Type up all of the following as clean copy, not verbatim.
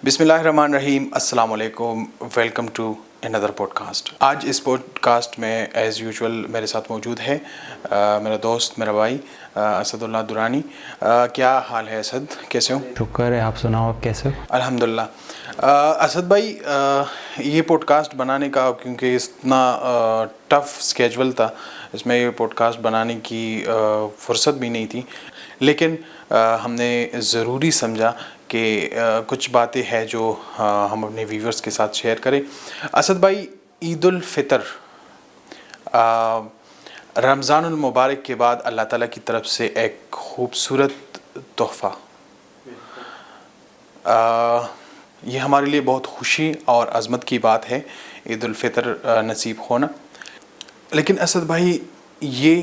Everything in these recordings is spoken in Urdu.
بسم اللہ الرحمن الرحیم. السلام علیکم. ویلکم ٹو اندر پوڈ کاسٹ. آج اس پوڈ کاسٹ میں ایز یوزول میرے ساتھ موجود ہے میرا دوست, میرا بھائی اسد اللہ درانی. کیا حال ہے اسد, کیسے ہو؟ شکر ہے, آپ سناؤ, آپ کیسے ہو؟ الحمدللہ. اسد بھائی, یہ پوڈ کاسٹ بنانے کا کیونکہ اتنا ٹف اسکیجول تھا, اس میں یہ پوڈ کاسٹ بنانے کی فرصت بھی نہیں تھی, لیکن ہم نے ضروری سمجھا کہ کچھ باتیں ہیں جو ہم اپنے ویورز کے ساتھ شیئر کریں. اسد بھائی, عید الفطر رمضان المبارک کے بعد اللہ تعالیٰ کی طرف سے ایک خوبصورت تحفہ, یہ ہمارے لیے بہت خوشی اور عظمت کی بات ہے عید الفطر نصیب ہونا. لیکن اسد بھائی, یہ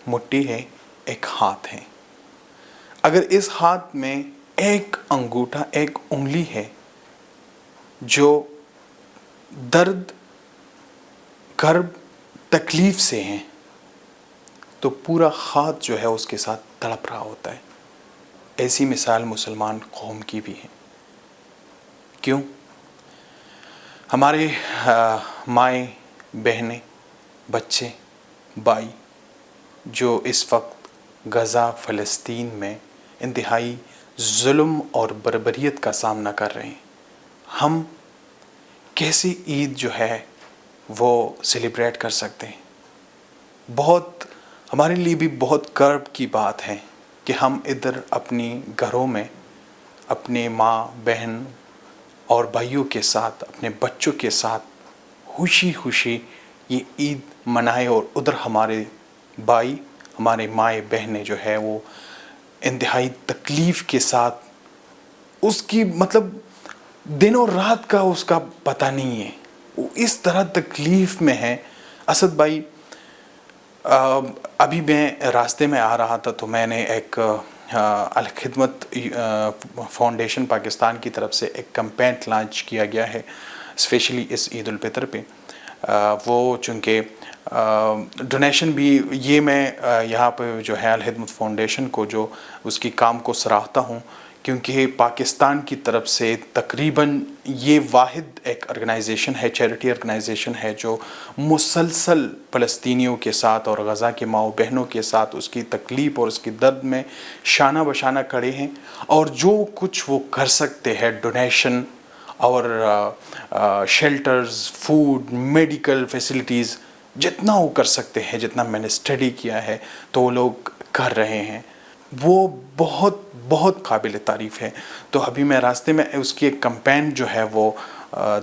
مٹھی ہے, ایک ہاتھ ہے. اگر اس ہاتھ میں ایک انگوٹھا, ایک انگلی ہے جو درد, کرب, تکلیف سے ہیں, تو پورا ہاتھ جو ہے اس کے ساتھ تڑپ رہا ہوتا ہے. ایسی مثال مسلمان قوم کی بھی ہے. کیوں؟ ہمارے مائیں, بہنیں, بچے, بھائی جو اس وقت غزہ فلسطین میں انتہائی ظلم اور بربریت کا سامنا کر رہے ہیں, ہم کیسے عید جو ہے وہ سیلیبریٹ کر سکتے ہیں؟ بہت ہمارے لیے بھی بہت کرب کی بات ہے کہ ہم ادھر اپنی گھروں میں اپنے ماں, بہن اور بھائیوں کے ساتھ, اپنے بچوں کے ساتھ خوشی خوشی یہ عید منائے, اور ادھر ہمارے بھائی, ہمارے مائیں بہنیں جو ہے وہ انتہائی تکلیف کے ساتھ, اس کی مطلب دن اور رات کا اس کا پتہ نہیں ہے, وہ اس طرح تکلیف میں ہے. اسد بھائی, ابھی میں راستے میں آ رہا تھا تو میں نے ایک الخدمت فاؤنڈیشن پاکستان کی طرف سے ایک کمپین لانچ کیا گیا ہے اسپیشلی اس عید الفطر پہ. وہ چونکہ ڈونیشن بھی, یہ میں یہاں پہ جو ہے الخدمت فاؤنڈیشن کو جو اس کی کام کو سراہتا ہوں, کیونکہ پاکستان کی طرف سے تقریباً یہ واحد ایک آرگنائزیشن ہے, چیریٹی آرگنائزیشن ہے جو مسلسل فلسطینیوں کے ساتھ اور غزہ کے ماؤں بہنوں کے ساتھ اس کی تکلیف اور اس کی درد میں شانہ بشانہ کھڑے ہیں, اور جو کچھ وہ کر سکتے ہیں ڈونیشن اور شیلٹرز, فوڈ, میڈیکل فیسلٹیز, جتنا وہ کر سکتے ہیں, جتنا میں نے اسٹڈی کیا ہے تو وہ لوگ کر رہے ہیں, وہ بہت بہت قابل تعریف ہے. تو ابھی میں راستے میں اس کی ایک کمپین جو ہے وہ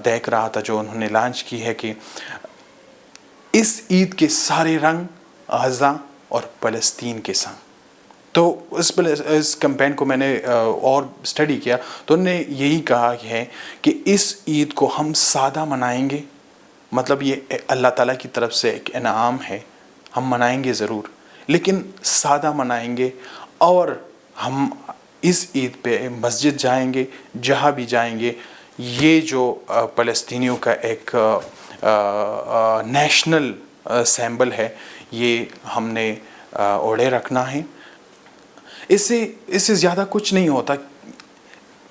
دیکھ رہا تھا جو انہوں نے لانچ کی ہے کہ اس عید کے سارے رنگ غزہ اور فلسطین کے ساتھ. تو اس کمپین کو میں نے اور اسٹڈی کیا تو انہوں نے یہی کہا ہے کہ اس عید کو ہم سادہ منائیں گے, مطلب یہ اللہ تعالیٰ کی طرف سے ایک انعام ہے, ہم منائیں گے ضرور, لیکن سادہ منائیں گے, اور ہم اس عید پہ مسجد جائیں گے, جہاں بھی جائیں گے. یہ جو فلسطینیوں کا ایک نیشنل سیمبل ہے, یہ ہم نے اوڑے رکھنا ہے. اس سے زیادہ کچھ نہیں ہوتا.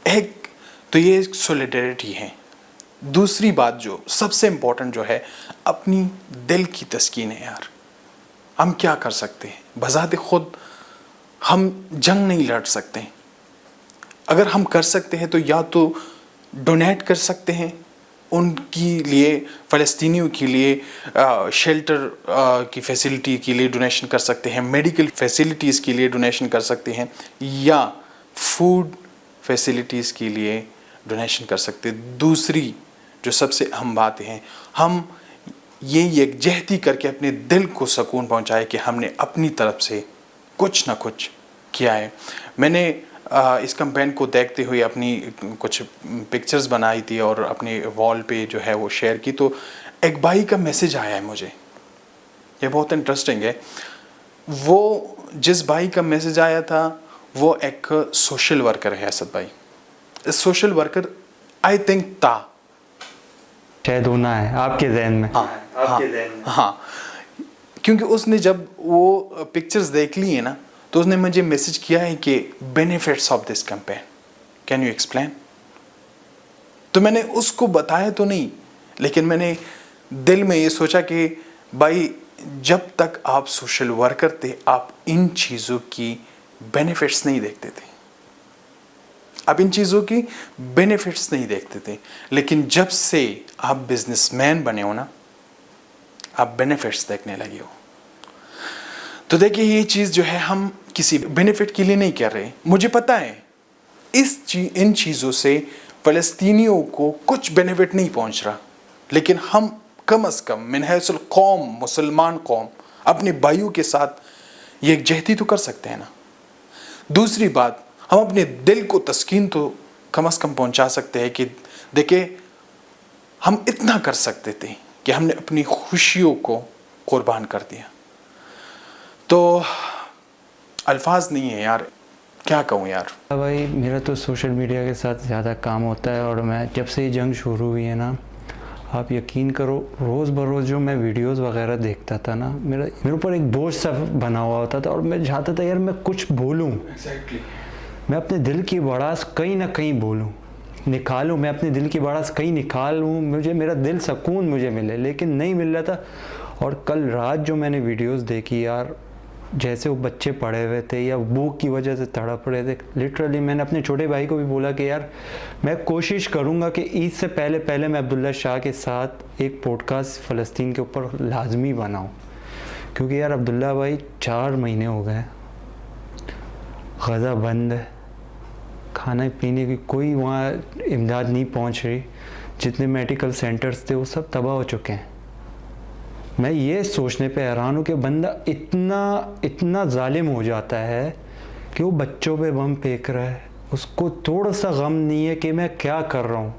ایک تو یہ ایک سولیڈریٹی ہے. دوسری بات جو سب سے امپورٹنٹ جو ہے, اپنی دل کی تسکین ہے. یار ہم کیا کر سکتے ہیں؟ بذات خود ہم جنگ نہیں لڑ سکتے. اگر ہم کر سکتے ہیں تو یا تو ڈونیٹ کر سکتے ہیں ان کی لیے, فلسطینیوں کے لیے شیلٹر کی فیسلٹی کے لیے ڈونیشن کر سکتے ہیں, میڈیکل فیسلٹیز کے لیے ڈونیشن کر سکتے ہیں, یا فوڈ فیسلٹیز کے لیے ڈونیشن کر سکتے ہیں. دوسری جو سب سے اہم بات ہے, ہم یہ یکجہتی کر کے اپنے دل کو سکون پہنچائے کہ ہم نے اپنی طرف سے کچھ نہ کچھ کیا ہے. میں نے اس کمپین کو دیکھتے ہوئے اپنی کچھ پکچرز بنائی تھی اور اپنے وال پہ جو ہے وہ شیئر کی, تو ایک بھائی کا میسج آیا ہے مجھے, یہ بہت انٹرسٹنگ ہے. وہ جس بھائی کا میسج آیا تھا وہ ایک سوشل ورکر ہے. اسد بھائی, سوشل ورکر آئی تھنک تھا, شاید ہونا ہے آپ کے ذہن میں. ہاں, کیونکہ اس نے جب وہ پکچرز دیکھ لی ہیں نا, تو اس نے مجھے میسج کیا ہے کہ benefits of this campaign, can you explain. تو میں نے اس کو بتایا تو نہیں, لیکن میں نے دل میں یہ سوچا کہ بھائی جب تک آپ سوشل ورکر تھے آپ ان چیزوں کی بینیفٹس نہیں دیکھتے تھے, آپ ان چیزوں کی بینیفٹس نہیں دیکھتے تھے, لیکن جب سے آپ بزنس مین بنے ہو نا آپ بینیفٹس دیکھنے لگے ہو. تو دیکھیے یہ چیز جو ہے ہم کسی بینیفٹ کے لیے نہیں کر رہے. مجھے پتہ ہے ان چیزوں سے فلسطینیوں کو کچھ بینیفٹ نہیں پہنچ رہا, لیکن ہم کم از کم من حیث القوم مسلمان قوم اپنے بھائیوں کے ساتھ یہ یکجہتی تو کر سکتے ہیں نا. دوسری بات, ہم اپنے دل کو تسکین تو کم از کم پہنچا سکتے ہیں کہ دیکھیں ہم اتنا کر سکتے تھے کہ ہم نے اپنی خوشیوں کو قربان کر دیا. تو الفاظ نہیں ہے یار, کیا کہوں یار. بھائی میرا تو سوشل میڈیا کے ساتھ زیادہ کام ہوتا ہے, اور میں جب سے یہ جنگ شروع ہوئی ہے نا آپ یقین کرو روز بروز جو میں ویڈیوز وغیرہ دیکھتا تھا نا میرے اوپر ایک بوجھ سا بنا ہوا ہوتا تھا, اور میں چاہتا تھا یار میں کچھ بولوں, میں اپنے دل کی بڑاس کہیں نہ کہیں بولوں, نکالوں, میں اپنے دل کی بڑاس کہیں نکالوں, مجھے میرا دل سکون مجھے ملے, لیکن نہیں مل رہا تھا. اور کل رات جو میں نے ویڈیوز دیکھی یار جیسے وہ بچے پڑے ہوئے تھے یا بھوک کی وجہ سے تڑپ رہے تھے, لٹرلی میں نے اپنے چھوٹے بھائی کو بھی بولا کہ یار میں کوشش کروں گا کہ عید سے پہلے میں عبداللہ شاہ کے ساتھ ایک پوڈ کاسٹ فلسطین کے اوپر لازمی بناؤں, کیونکہ یار عبداللہ بھائی 4 مہینے ہو گئے غزہ بند ہے, کھانے پینے کی کوئی وہاں امداد نہیں پہنچ رہی, جتنے میڈیکل سینٹرز تھے وہ سب تباہ ہو چکے ہیں. میں یہ سوچنے پہ حیران ہوں کہ بندہ اتنا ظالم ہو جاتا ہے کہ وہ بچوں پہ بم پھینک رہا ہے, اس کو تھوڑا سا غم نہیں ہے کہ میں کیا کر رہا ہوں.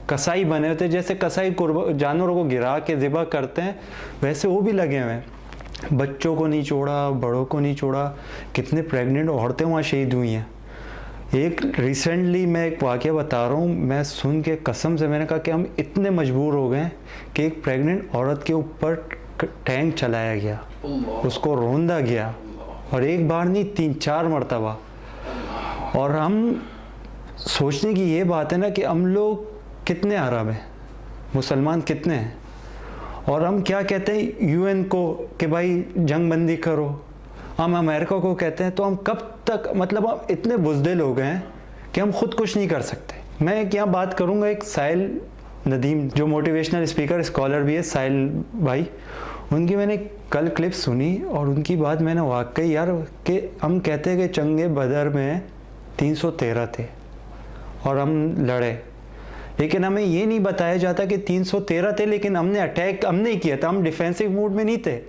کسائی بنے ہوتے جیسے کسائی جانوروں کو گرا کے ذبح کرتے ہیں ویسے وہ بھی لگے ہوئے ہیں, بچوں کو نہیں چھوڑا, بڑوں کو نہیں چھوڑا. کتنے پریگننٹ عورتیں وہاں شہید ہوئی ہیں. ایک ریسنٹلی میں ایک واقعہ بتا رہا ہوں, میں سن کے قسم سے میں نے کہا کہ ہم اتنے مجبور ہو گئے کہ ایک پریگننٹ عورت کے اوپر ٹینک چلایا گیا, اس کو روندا گیا, اور ایک بار نہیں 3-4 مرتبہ. اور ہم سوچنے کی یہ بات ہے نا کہ ہم لوگ کتنے عرب ہیں, مسلمان کتنے ہیں, اور ہم کیا کہتے ہیں UN کو کہ بھائی جنگ بندی کرو, ہم امریکہ کو کہتے ہیں. تو ہم کب تک, مطلب ہم اتنے بزدل ہو گئے ہیں کہ ہم خود کچھ نہیں کر سکتے. میں ایک یہاں بات کروں گا, ایک ساحل ندیم جو موٹیویشنل اسپیکر اسکالر بھی ہے, ساحل بھائی, ان کی میں نے کل کلپ سنی اور ان کی بات میں نے واقعی یار کہ ہم کہتے ہیں کہ جنگ بدر میں 313 تھے اور ہم لڑے, لیکن ہمیں یہ نہیں بتایا جاتا کہ 313 تھے لیکن ہم نے اٹیک ہم نہیں کیا تھا, ہم ڈیفینسو موڈ میں نہیں تھے,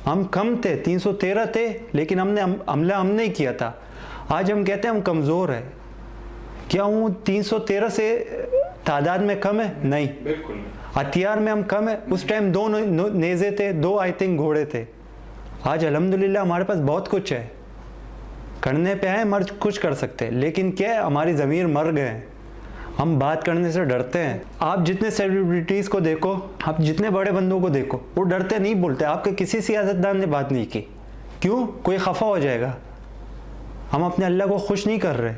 ہم کم تھے. 313 تھے لیکن ہم نے حملہ ہم نہیں کیا تھا. آج ہم کہتے ہیں ہم کمزور ہیں, کیا ہوں 313 سے تعداد میں کم ہے؟ نہیں, بالکل. ہتھیار میں ہم کم ہے. اس ٹائم 2 نیزے تھے, 2 آئی تھنک گھوڑے تھے. آج الحمدللہ ہمارے پاس بہت کچھ ہے, کرنے پہ آئے مر کچھ کر سکتے, لیکن کیا ہے ہماری ضمیر مر گئے ہیں, ہم بات کرنے سے ڈرتے ہیں. آپ جتنے سیلیبریٹیز کو دیکھو, آپ جتنے بڑے بندوں کو دیکھو, وہ ڈرتے نہیں بولتے. آپ کے کسی سیاستدان نے بات نہیں کی, کیوں؟ کوئی خفا ہو جائے گا. ہم اپنے اللہ کو خوش نہیں کر رہے.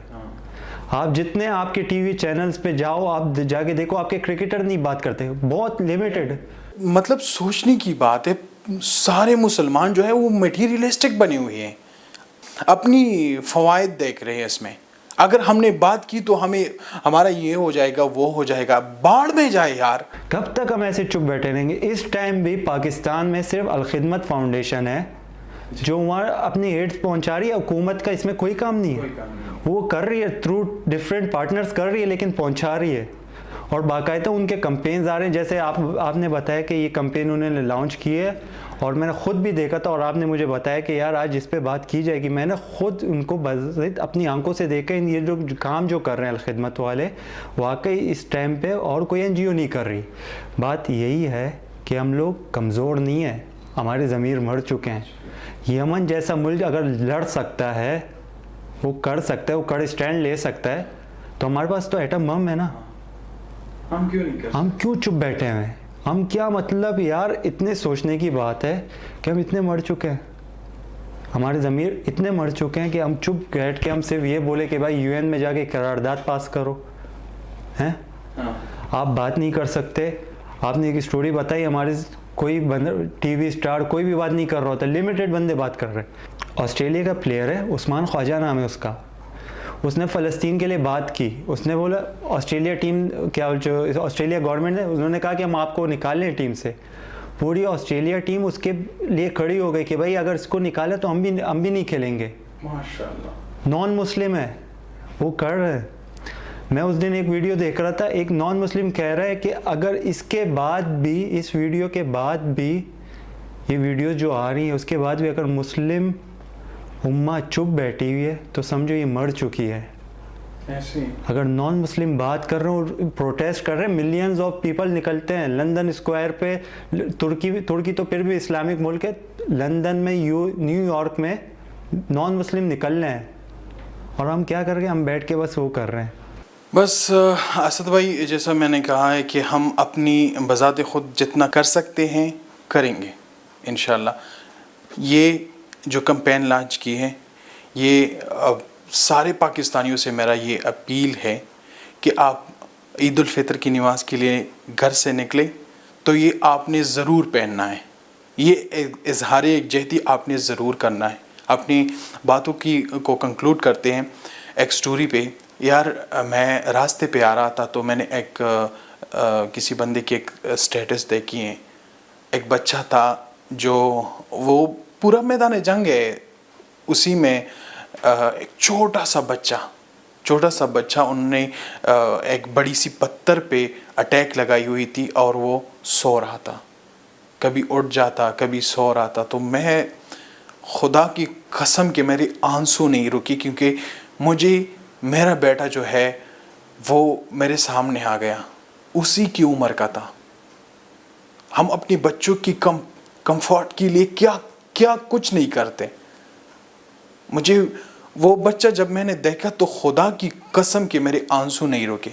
آپ جتنے آپ کے ٹی وی چینلز پہ جاؤ, آپ جا کے دیکھو, آپ کے کرکٹر نہیں بات کرتے, بہت لیمیٹڈ. مطلب سوچنے کی بات ہے, سارے مسلمان جو ہے وہ میٹیریلسٹک بنے ہوئے ہیں, اپنی فوائد دیکھ رہے ہیں اس میں. اگر ہم نے بات کی تو ہمارا یہ ہو جائے گا, وہ ہو جائے گا, باڑ میں جائے یار. کب تک ہم ایسے چپ بیٹھے رہیں گے؟ اس ٹائم بھی پاکستان میں صرف الخدمت فاؤنڈیشن ہے جو وہاں اپنی ایڈز پہنچا رہی ہے. حکومت کا اس میں کوئی کام نہیں ہے, وہ کر رہی ہے تھرو ڈفرینٹ پارٹنرز کر رہی ہے, لیکن پہنچا رہی ہے. اور باقاعدہ ان کے کمپینز آ رہے ہیں, جیسے آپ نے بتایا کہ یہ کمپین انہوں نے لانچ کی ہے, اور میں نے خود بھی دیکھا تھا, اور آپ نے مجھے بتایا کہ یار آج اس پہ بات کی جائے گی. میں نے خود ان کو بذات اپنی آنکھوں سے دیکھا, یہ جو کام جو کر رہے ہیں الخدمت والے, واقعی اس ٹائم پہ اور کوئی NGO نہیں کر رہی. بات یہی ہے کہ ہم لوگ کمزور نہیں ہیں, ہمارے ضمیر مر چکے ہیں. یمن جیسا ملک اگر لڑ سکتا ہے, وہ کر سکتا ہے, وہ کڑ اسٹینڈ لے سکتا ہے, تو ہمارے پاس تو ایٹم بم ہے نا. ہم کیوں چپ بیٹھے ہیں؟ ہم کیا مطلب یار, اتنے سوچنے کی بات ہے کہ ہم اتنے مر چکے ہیں, ہمارے ضمیر اتنے مر چکے ہیں کہ ہم چپ بیٹھ کے ہم صرف یہ بولے کہ بھائی UN میں جا کے قرارداد پاس کرو ہیں. آپ بات نہیں کر سکتے. آپ نے ایک اسٹوری بتائی, ہمارے کوئی بندہ ٹی وی اسٹار کوئی بھی بات نہیں کر رہا ہوتا, لمیٹڈ بندے بات کر رہے ہیں. آسٹریلیا کا پلیئر ہے, عثمان خواجہ نام ہے اس کا, اس نے فلسطین کے لیے بات کی. اس نے بولا آسٹریلیا ٹیم کیا جو آسٹریلیا گورنمنٹ ہے, انہوں نے کہا کہ ہم آپ کو نکال لیں ٹیم سے. پوری آسٹریلیا ٹیم اس کے لیے کھڑی ہو گئی کہ بھائی اگر اس کو نکالے تو ہم بھی نہیں کھیلیں گے. ماشاءاللہ. نان مسلم ہے, وہ کر رہے ہیں. میں اس دن ایک ویڈیو دیکھ رہا تھا, ایک نان مسلم کہہ رہا ہے کہ اگر اس کے بعد بھی, اس ویڈیو کے بعد بھی, یہ ویڈیو جو آ رہی ہیں اس کے بعد بھی اگر مسلم امہ چپ بیٹھی ہوئی ہے تو سمجھو یہ مر چکی ہے. اگر نان مسلم بات کر رہے ہیں, پروٹیسٹ کر رہے ہیں, ملینز آف پیپل نکلتے ہیں لندن اسکوائر پہ. ترکی تو پھر بھی اسلامک ملک ہے, لندن میں نیو یارک میں نان مسلم نکل رہے ہیں, اور ہم کیا کر رہے ہیں, ہم بیٹھ کے بس وہ کر رہے ہیں. بس اسد بھائی, جیسا میں نے کہا ہے کہ ہم اپنی بذات خود جتنا کر سکتے ہیں کریں گے انشاءاللہ. یہ جو کمپین لانچ کی ہے, یہ سارے پاکستانیوں سے میرا یہ اپیل ہے کہ آپ عید الفطر کی نماز کے لیے گھر سے نکلیں تو یہ آپ نے ضرور پہننا ہے. یہ اظہار یکجہتی آپ نے ضرور کرنا ہے. اپنی باتوں کو کنکلوڈ کرتے ہیں ایک سٹوری پہ. یار میں راستے پہ آ رہا تھا تو میں نے ایک کسی بندے کی ایک سٹیٹس دیکھی ہے. ایک بچہ تھا جو وہ پورا میدان جنگ ہے, اسی میں ایک چھوٹا سا بچہ انہوں نے ایک بڑی سی پتھر پہ اٹیک لگائی ہوئی تھی اور وہ سو رہا تھا, کبھی اٹھ جاتا کبھی سو رہا تھا. تو میں خدا کی قسم کہ میری آنسو نہیں رکی, کیونکہ مجھے میرا بیٹا جو ہے وہ میرے سامنے آ گیا, اسی کی عمر کا تھا. ہم اپنے بچوں کی کمفورٹ کے لیے کیا کچھ نہیں کرتے. مجھے وہ بچہ جب میں نے دیکھا تو خدا کی قسم کہ میرے آنسو نہیں رکے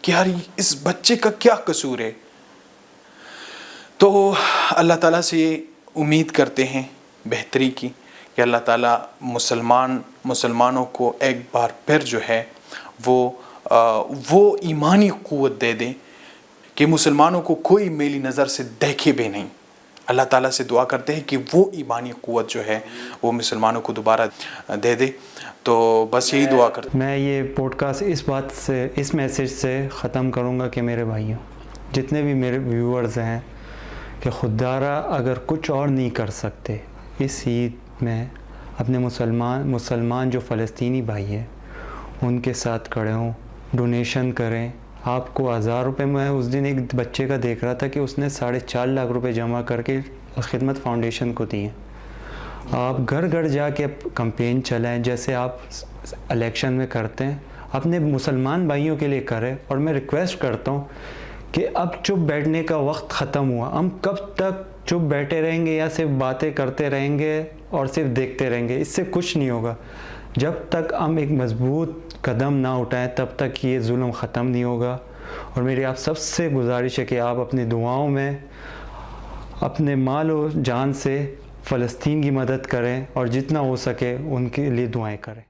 کہ یار اس بچے کا کیا قصور ہے. تو اللہ تعالیٰ سے امید کرتے ہیں بہتری کی کہ اللہ تعالیٰ مسلمانوں کو ایک بار پھر جو ہے وہ ایمانی قوت دے دیں کہ مسلمانوں کو کوئی میلی نظر سے دیکھے بھی نہیں. اللہ تعالیٰ سے دعا کرتے ہیں کہ وہ ایمانی قوت جو ہے وہ مسلمانوں کو دوبارہ دے دے. تو بس یہی دعا کرتے ہیں. میں یہ پوڈ کاسٹ اس میسیج سے ختم کروں گا کہ میرے بھائیوں, جتنے بھی میرے ویورز ہیں, کہ خدارہ اگر کچھ اور نہیں کر سکتے اس عید میں, اپنے مسلمان جو فلسطینی بھائی ہیں ان کے ساتھ کھڑے ہوں, ڈونیشن کریں. آپ کو 1000 روپے, میں اس دن ایک بچے کا دیکھ رہا تھا کہ اس نے 4.5 لاکھ روپے جمع کر کے خدمت فاؤنڈیشن کو دیے. آپ گھر گھر جا کے کمپین چلائیں جیسے آپ الیکشن میں کرتے ہیں, اپنے مسلمان بھائیوں کے لیے کریں. اور میں ریکویسٹ کرتا ہوں کہ اب چپ بیٹھنے کا وقت ختم ہوا. ہم کب تک چپ بیٹھے رہیں گے یا صرف باتیں کرتے رہیں گے اور صرف دیکھتے رہیں گے؟ اس سے کچھ نہیں ہوگا. جب تک ہم ایک مضبوط قدم نہ اٹھائیں تب تک یہ ظلم ختم نہیں ہوگا. اور میری آپ سب سے گزارش ہے کہ آپ اپنی دعاؤں میں اپنے مال و جان سے فلسطین کی مدد کریں اور جتنا ہو سکے ان کے لیے دعائیں کریں.